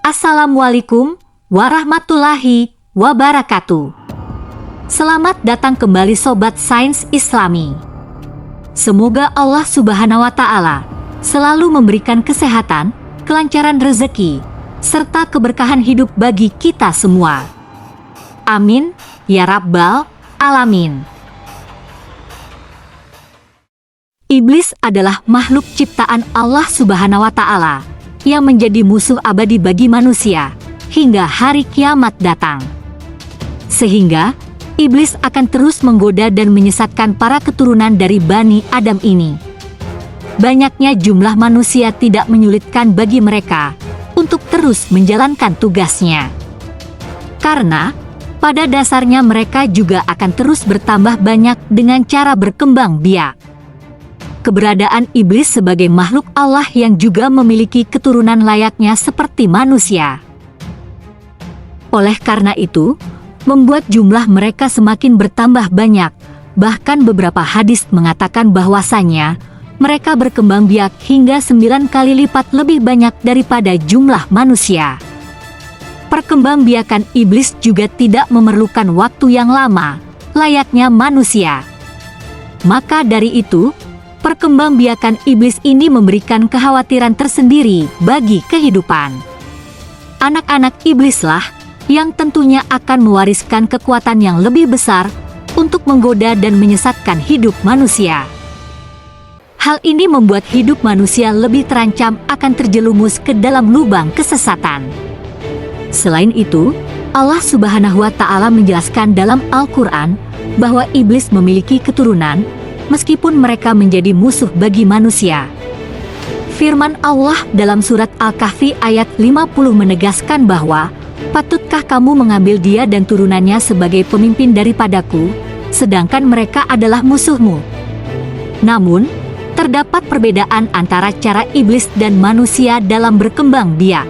Assalamualaikum warahmatullahi wabarakatuh. Selamat datang kembali Sobat Sains Islami. Semoga Allah Subhanahu wa Ta'ala selalu memberikan kesehatan, kelancaran rezeki, serta keberkahan hidup bagi kita semua. Amin ya Rabbal Alamin. Iblis adalah makhluk ciptaan Allah Subhanahu wa Ta'ala yang menjadi musuh abadi bagi manusia hingga hari kiamat datang. Sehingga iblis akan terus menggoda dan menyesatkan para keturunan dari Bani Adam ini. Banyaknya jumlah manusia tidak menyulitkan bagi mereka untuk terus menjalankan tugasnya. Karena pada dasarnya mereka juga akan terus bertambah banyak dengan cara berkembang biak. Keberadaan iblis sebagai makhluk Allah yang juga memiliki keturunan layaknya seperti manusia. Oleh karena itu, membuat jumlah mereka semakin bertambah banyak. Bahkan beberapa hadis mengatakan bahwasanya mereka berkembang biak hingga 9 kali lipat lebih banyak daripada jumlah manusia. Perkembangbiakan iblis juga tidak memerlukan waktu yang lama, layaknya manusia. Maka dari itu, perkembangbiakan iblis ini memberikan kekhawatiran tersendiri bagi kehidupan. Anak-anak iblislah yang tentunya akan mewariskan kekuatan yang lebih besar untuk menggoda dan menyesatkan hidup manusia. Hal ini membuat hidup manusia lebih terancam akan terjerumus ke dalam lubang kesesatan. Selain itu, Allah Subhanahu wa Ta'ala menjelaskan dalam Al-Quran bahwa iblis memiliki keturunan meskipun mereka menjadi musuh bagi manusia. Firman Allah dalam surat Al-Kahfi ayat 50 menegaskan bahwa, "Patutkah kamu mengambil dia dan turunannya sebagai pemimpin daripadaku, sedangkan mereka adalah musuhmu?" Namun, terdapat perbedaan antara cara iblis dan manusia dalam berkembang biak.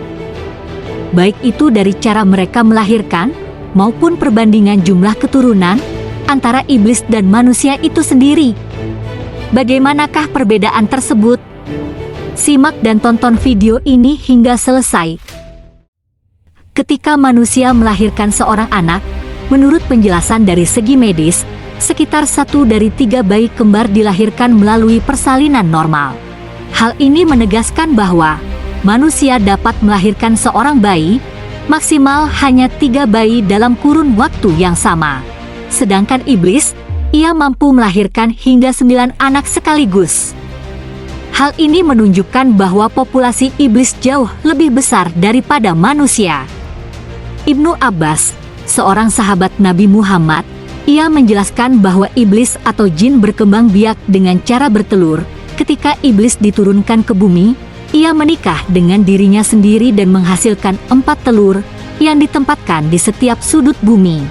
Baik itu dari cara mereka melahirkan, maupun perbandingan jumlah keturunan antara iblis dan manusia itu sendiri. Bagaimanakah perbedaan tersebut? Simak dan tonton video ini hingga selesai. Ketika manusia melahirkan seorang anak, menurut penjelasan dari segi medis, sekitar 1 dari 3 bayi kembar dilahirkan melalui persalinan normal. Hal ini menegaskan bahwa manusia dapat melahirkan seorang bayi, maksimal hanya 3 bayi dalam kurun waktu yang sama. Sedangkan iblis, ia mampu melahirkan hingga 9 anak sekaligus. Hal ini menunjukkan bahwa populasi iblis jauh lebih besar daripada manusia. Ibnu Abbas, seorang sahabat Nabi Muhammad, ia menjelaskan bahwa iblis atau jin berkembang biak dengan cara bertelur. Ketika iblis diturunkan ke bumi, ia menikah dengan dirinya sendiri dan menghasilkan 4 telur yang ditempatkan di setiap sudut bumi.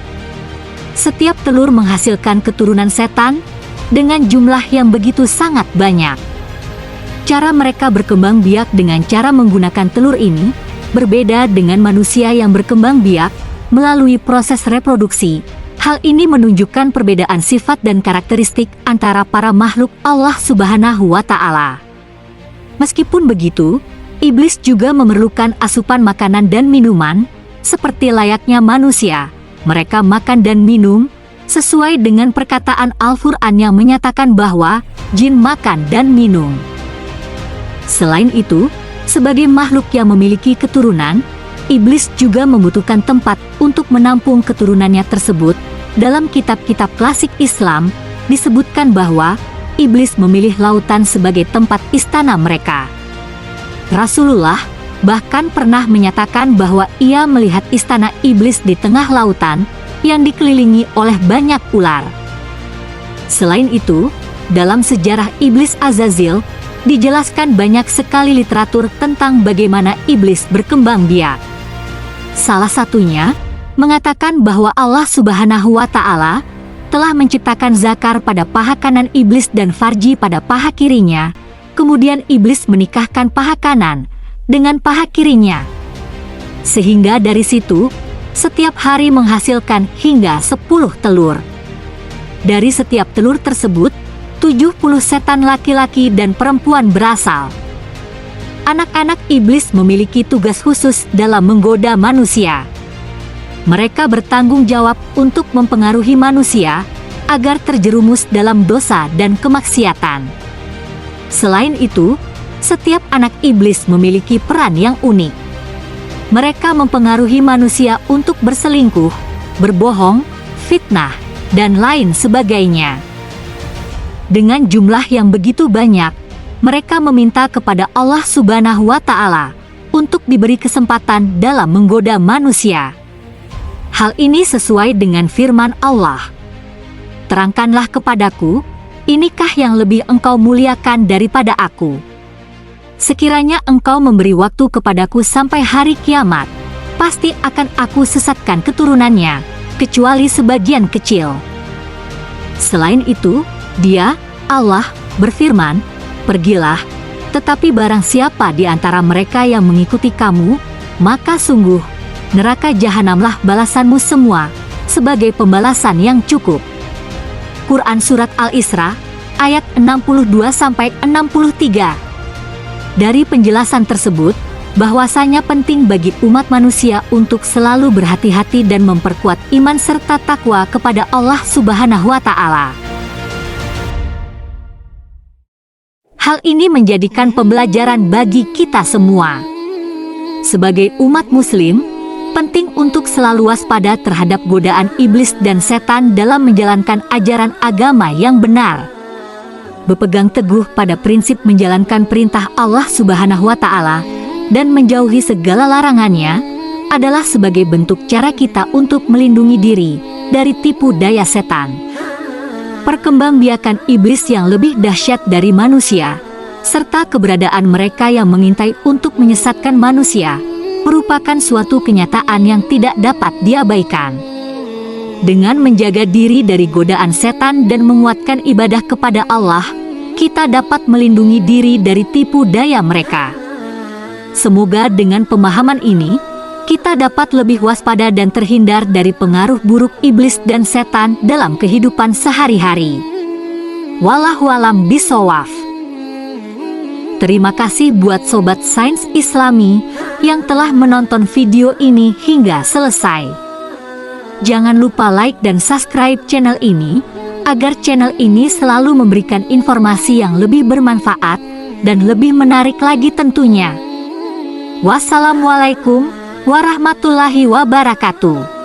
Setiap telur menghasilkan keturunan setan dengan jumlah yang begitu sangat banyak. Cara mereka berkembang biak dengan cara menggunakan telur ini berbeda dengan manusia yang berkembang biak melalui proses reproduksi. Hal ini menunjukkan perbedaan sifat dan karakteristik antara para makhluk Allah Subhanahu wa Ta'ala. Meskipun begitu, iblis juga memerlukan asupan makanan dan minuman seperti layaknya manusia. Mereka makan dan minum, sesuai dengan perkataan Al-Quran yang menyatakan bahwa jin makan dan minum. Selain itu, sebagai makhluk yang memiliki keturunan, iblis juga membutuhkan tempat untuk menampung keturunannya tersebut. Dalam kitab-kitab klasik Islam, disebutkan bahwa iblis memilih lautan sebagai tempat istana mereka. Rasulullah bahkan pernah menyatakan bahwa ia melihat istana iblis di tengah lautan yang dikelilingi oleh banyak ular. Selain itu, dalam sejarah iblis Azazil, dijelaskan banyak sekali literatur tentang bagaimana iblis berkembang biak. Salah satunya, mengatakan bahwa Allah Subhanahu wa Ta'ala telah menciptakan zakar pada paha kanan iblis dan farji pada paha kirinya. Kemudian iblis menikahkan paha kanan dengan paha kirinya. Sehingga dari situ, setiap hari menghasilkan hingga 10 telur. Dari setiap telur tersebut, 70 setan laki-laki dan perempuan berasal. Anak-anak iblis memiliki tugas khusus dalam menggoda manusia. Mereka bertanggung jawab untuk mempengaruhi manusia agar terjerumus dalam dosa dan kemaksiatan. Selain itu, setiap anak iblis memiliki peran yang unik. Mereka mempengaruhi manusia untuk berselingkuh, berbohong, fitnah, dan lain sebagainya. Dengan jumlah yang begitu banyak, mereka meminta kepada Allah Subhanahu wa Ta'ala untuk diberi kesempatan dalam menggoda manusia. Hal ini sesuai dengan firman Allah. Terangkanlah kepadaku, inikah yang lebih engkau muliakan daripada aku? Sekiranya engkau memberi waktu kepadaku sampai hari kiamat, pasti akan aku sesatkan keturunannya, kecuali sebagian kecil. Selain itu, Dia, Allah, berfirman, pergilah, tetapi barang siapa di antara mereka yang mengikuti kamu, maka sungguh, neraka jahanamlah balasanmu semua, sebagai pembalasan yang cukup. Quran Surat Al-Isra, ayat 62-63. Dari penjelasan tersebut, bahwasanya penting bagi umat manusia untuk selalu berhati-hati dan memperkuat iman serta takwa kepada Allah Subhanahu wa Ta'ala. Hal ini menjadikan pembelajaran bagi kita semua. Sebagai umat muslim, penting untuk selalu waspada terhadap godaan iblis dan setan dalam menjalankan ajaran agama yang benar. Berpegang teguh pada prinsip menjalankan perintah Allah Subhanahu wa Ta'ala dan menjauhi segala larangannya adalah sebagai bentuk cara kita untuk melindungi diri dari tipu daya setan. Perkembangbiakan iblis yang lebih dahsyat dari manusia, serta keberadaan mereka yang mengintai untuk menyesatkan manusia, merupakan suatu kenyataan yang tidak dapat diabaikan. Dengan menjaga diri dari godaan setan dan menguatkan ibadah kepada Allah, kita dapat melindungi diri dari tipu daya mereka. Semoga dengan pemahaman ini, kita dapat lebih waspada dan terhindar dari pengaruh buruk iblis dan setan dalam kehidupan sehari-hari. Wallahualam bishawab. Terima kasih buat Sobat Sains Islami yang telah menonton video ini hingga selesai. Jangan lupa like dan subscribe channel ini, agar channel ini selalu memberikan informasi yang lebih bermanfaat dan lebih menarik lagi tentunya. Wassalamualaikum warahmatullahi wabarakatuh.